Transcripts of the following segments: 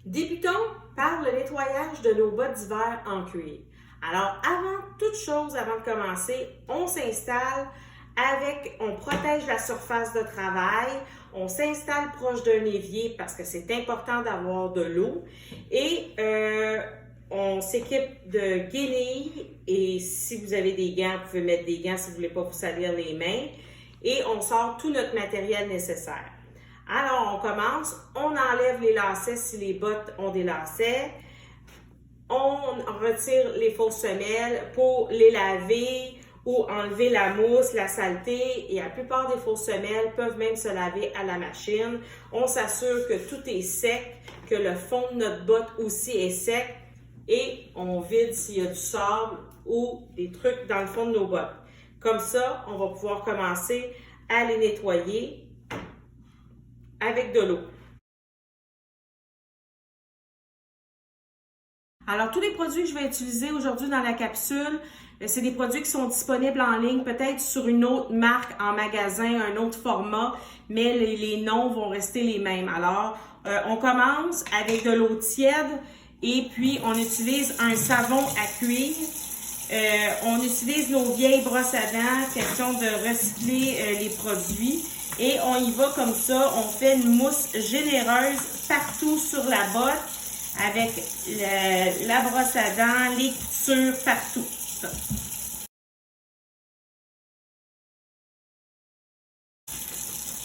Débutons par le nettoyage de nos bottes d'hiver en cuir. Alors, avant toute chose, avant de commencer, on s'installe on protège la surface de travail, on s'installe proche d'un évier parce que c'est important d'avoir de l'eau et on s'équipe de guenilles et si vous avez des gants, vous pouvez mettre des gants si vous ne voulez pas vous salir les mains et on sort tout notre matériel nécessaire. Alors, on commence, on enlève les lacets si les bottes ont des lacets, on retire les fausses semelles pour les laver ou enlever la mousse, la saleté, et la plupart des fausses semelles peuvent même se laver à la machine. On s'assure que tout est sec, que le fond de notre botte aussi est sec et on vide s'il y a du sable ou des trucs dans le fond de nos bottes. Comme ça, on va pouvoir commencer à les nettoyer avec de l'eau. Alors, tous les produits que je vais utiliser aujourd'hui dans la capsule, c'est des produits qui sont disponibles en ligne, peut-être sur une autre marque en magasin, un autre format, mais les noms vont rester les mêmes. Alors, on commence avec de l'eau tiède et puis on utilise un savon à cuire. On utilise nos vieilles brosses à dents, question de recycler les produits. Et on y va comme ça, on fait une mousse généreuse partout sur la botte avec la brosse à dents, les coutures, partout. Ça.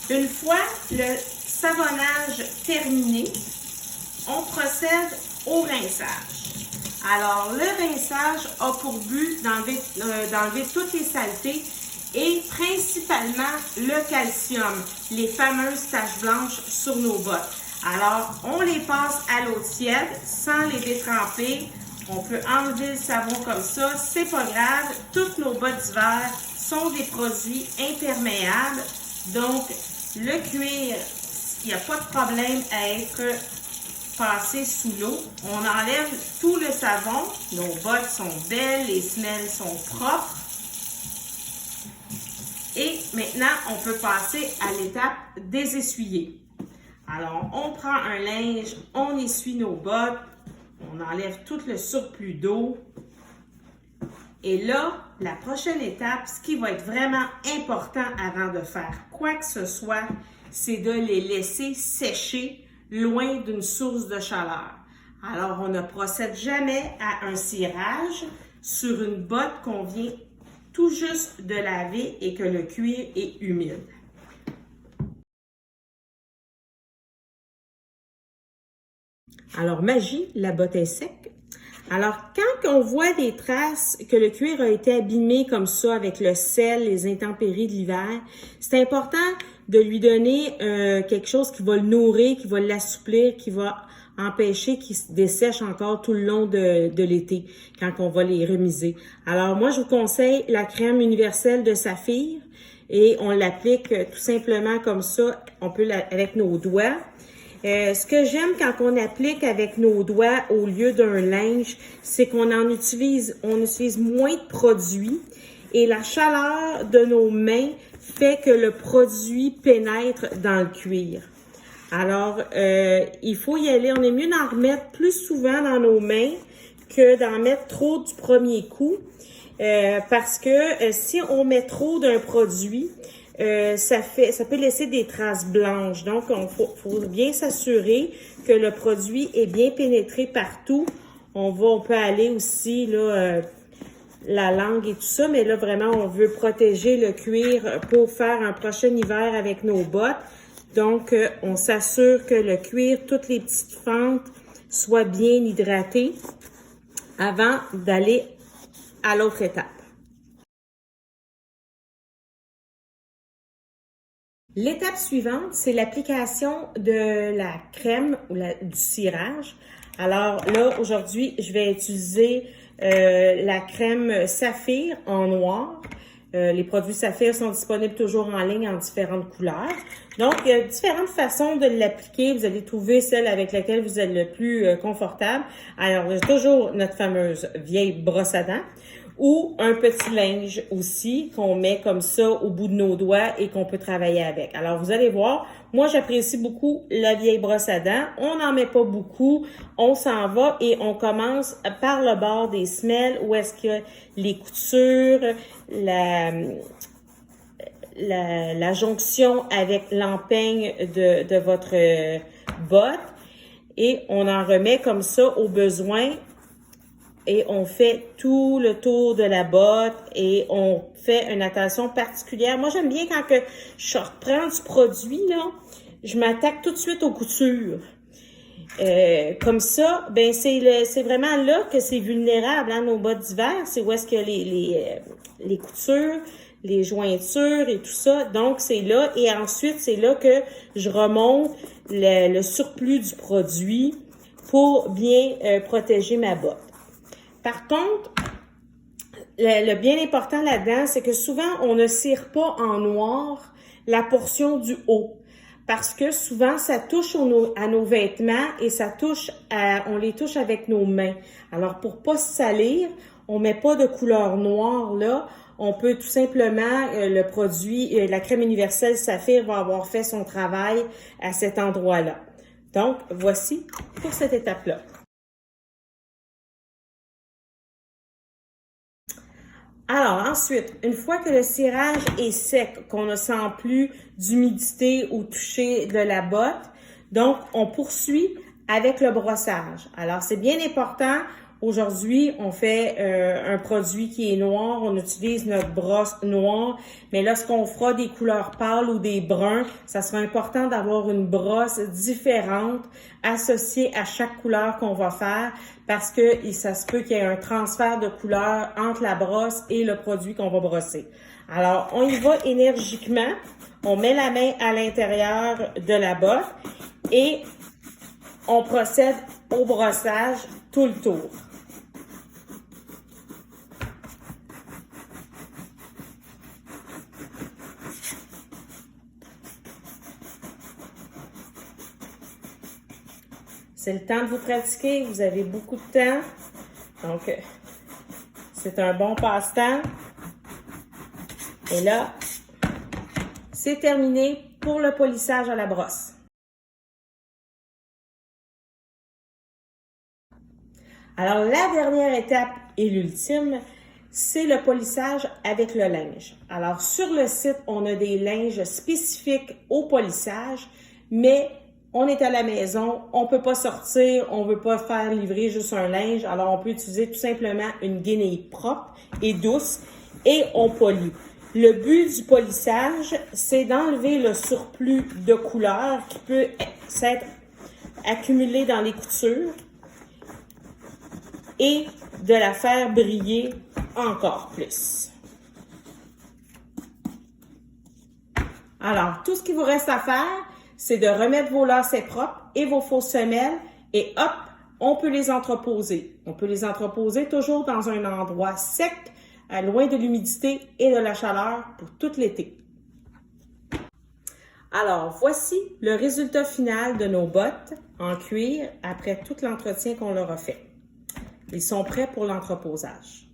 Une fois le savonnage terminé, on procède au rinçage. Alors, le rinçage a pour but d'enlever toutes les saletés et principalement le calcium, les fameuses taches blanches sur nos bottes. Alors, on les passe à l'eau tiède sans les détremper. On peut enlever le savon comme ça, c'est pas grave. Toutes nos bottes d'hiver sont des produits imperméables. Donc, le cuir, il n'y a pas de problème à être passé sous l'eau. On enlève tout le savon. Nos bottes sont belles, les semelles sont propres. Et maintenant, on peut passer à l'étape des essuyer. Alors, on prend un linge, on essuie nos bottes, on enlève tout le surplus d'eau. Et là, la prochaine étape, ce qui va être vraiment important avant de faire quoi que ce soit, c'est de les laisser sécher loin d'une source de chaleur. Alors, on ne procède jamais à un cirage sur une botte qu'on vient tout juste de laver et que le cuir est humide. Alors, magie, la botte est sec. Alors, quand on voit des traces que le cuir a été abîmé comme ça avec le sel, les intempéries de l'hiver, c'est important de lui donner quelque chose qui va le nourrir, qui va l'assouplir, qui va empêcher qu'il se dessèche encore tout le long de l'été quand on va les remiser. Alors, moi, je vous conseille la crème universelle de Saphir et on l'applique tout simplement comme ça. On peut avec nos doigts. Ce que j'aime quand on applique avec nos doigts au lieu d'un linge, c'est qu'on utilise moins de produits et la chaleur de nos mains fait que le produit pénètre dans le cuir. Alors, il faut y aller. On est mieux d'en remettre plus souvent dans nos mains que d'en mettre trop du premier coup parce que si on met trop d'un produit, ça peut laisser des traces blanches. Donc, faut bien s'assurer que le produit est bien pénétré partout. On peut aller aussi là, la langue et tout ça, mais là, vraiment, on veut protéger le cuir pour faire un prochain hiver avec nos bottes. Donc, on s'assure que le cuir, toutes les petites fentes soient bien hydratées avant d'aller à l'autre étape. L'étape suivante, c'est l'application de la crème ou du cirage. Alors là, aujourd'hui, je vais utiliser la crème Saphir en noir. Les produits Saphir sont disponibles toujours en ligne en différentes couleurs. Donc, il y a différentes façons de l'appliquer. Vous allez trouver celle avec laquelle vous êtes le plus confortable. Alors, j'ai toujours notre fameuse vieille brosse à dents ou un petit linge aussi qu'on met comme ça au bout de nos doigts et qu'on peut travailler avec. Alors, vous allez voir, moi, j'apprécie beaucoup la vieille brosse à dents. On n'en met pas beaucoup. On s'en va et on commence par le bord des semelles où est-ce que les coutures, la jonction avec l'empeigne de votre botte. Et on en remet comme ça au besoin. Et on fait tout le tour de la botte et on fait une attention particulière. Moi, j'aime bien quand que je reprends du produit, là, je m'attaque tout de suite aux coutures. Comme ça, ben c'est vraiment là que c'est vulnérable, hein, nos bottes d'hiver. C'est où est-ce que les coutures, les jointures et tout ça. Donc, c'est là. Et ensuite, c'est là que je remonte le surplus du produit pour bien protéger ma botte. Par contre, le bien important là-dedans, c'est que souvent, on ne cire pas en noir la portion du haut. Parce que souvent, ça touche à nos vêtements et on les touche avec nos mains. Alors, pour pas se salir, on met pas de couleur noire là. On peut tout simplement, le produit, la crème universelle Saphir va avoir fait son travail à cet endroit-là. Donc, voici pour cette étape-là. Alors, ensuite, une fois que le cirage est sec, qu'on ne sent plus d'humidité au toucher de la botte, donc on poursuit avec le brossage. Alors, c'est bien important. Aujourd'hui, on fait un produit qui est noir, on utilise notre brosse noire, mais lorsqu'on fera des couleurs pâles ou des bruns, ça sera important d'avoir une brosse différente associée à chaque couleur qu'on va faire parce que ça se peut qu'il y ait un transfert de couleur entre la brosse et le produit qu'on va brosser. Alors, on y va énergiquement, on met la main à l'intérieur de la botte et on procède au brossage tout le tour. C'est le temps de vous pratiquer, vous avez beaucoup de temps, donc c'est un bon passe-temps. Et là, c'est terminé pour le polissage à la brosse. Alors, la dernière étape et l'ultime, c'est le polissage avec le linge. Alors, sur le site, on a des linges spécifiques au polissage, mais on est à la maison, on peut pas sortir, on veut pas faire livrer juste un linge, alors on peut utiliser tout simplement une guenille propre et douce et on polit. Le but du polissage, c'est d'enlever le surplus de couleur qui peut s'être accumulé dans les coutures et de la faire briller encore plus. Alors, tout ce qu'il vous reste à faire, c'est de remettre vos lacets propres et vos fausses semelles et hop, on peut les entreposer. On peut les entreposer toujours dans un endroit sec, loin de l'humidité et de la chaleur pour tout l'été. Alors, voici le résultat final de nos bottes en cuir après tout l'entretien qu'on leur a fait. Ils sont prêts pour l'entreposage.